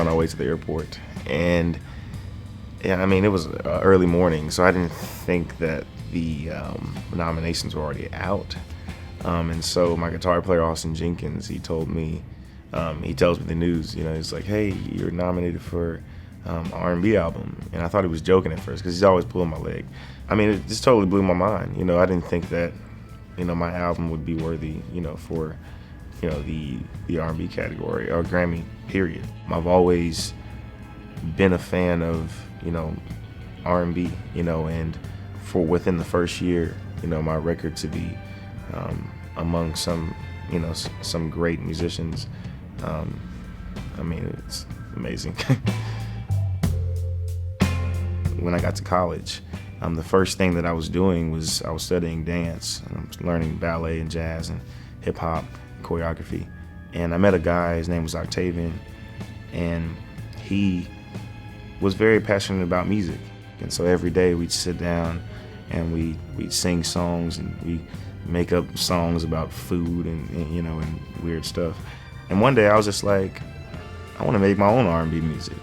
our way to the airport. And yeah, I mean, it was early morning, so I didn't think that the nominations were already out. And so my guitar player, Austin Jenkins, he tells me the news, he's like, hey, you're nominated for R&B album. And I thought he was joking at first because he's always pulling my leg. I mean, it just totally blew my mind. I didn't think that, my album would be worthy, for, the R&B category or Grammy, period. I've always been a fan of, R&B, and for within the first year, my record to be among some, some great musicians. I mean, it's amazing. When I got to college, the first thing that I was doing was I was studying dance, and I was learning ballet and jazz and hip hop and choreography. And I met a guy, his name was Octavian, and he was very passionate about music. And so every day we'd sit down and we'd sing songs, and we make up songs about food and and weird stuff. And one day I was just like, I want to make my own R&B music,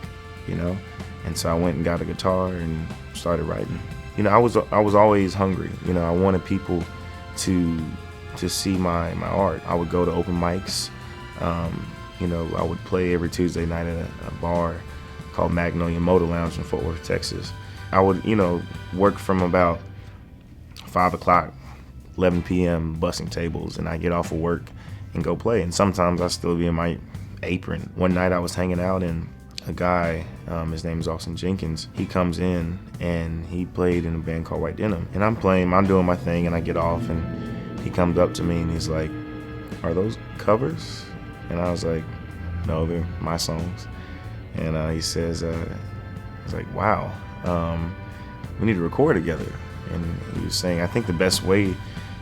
And so I went and got a guitar and started writing. I was always hungry. I wanted people to see my art. I would go to open mics. I would play every Tuesday night at a bar called Magnolia Motor Lounge in Fort Worth, Texas. I would, work from about 5 o'clock, 11 p.m. bussing tables, and I get off of work and go play. And sometimes I still be in my apron. One night I was hanging out, and a guy, his name is Austin Jenkins, he comes in and he played in a band called White Denim. And I'm doing my thing, and I get off, and he comes up to me and he's like, are those covers? And I was like, no, they're my songs. And he says, I was like, wow, we need to record together. And he was saying, I think the best way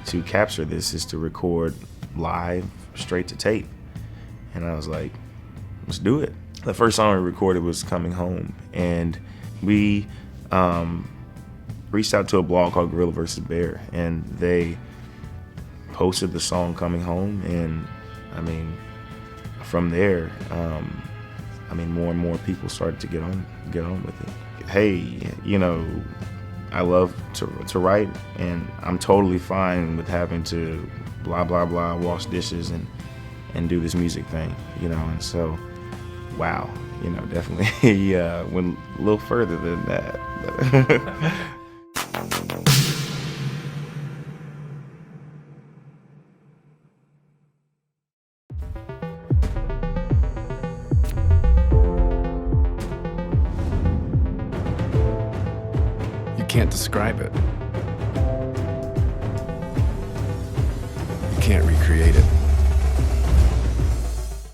to capture this is to record live, straight to tape. And I was like, let's do it. The first song we recorded was Coming Home, and we reached out to a blog called Gorilla vs. Bear, and they posted the song Coming Home, and I mean, from there, more and more people started to get on with it. Hey, I love to write, and I'm totally fine with having to blah blah blah wash dishes and do this music thing, and so wow, definitely went a little further than that. You can't describe it. You can't recreate it.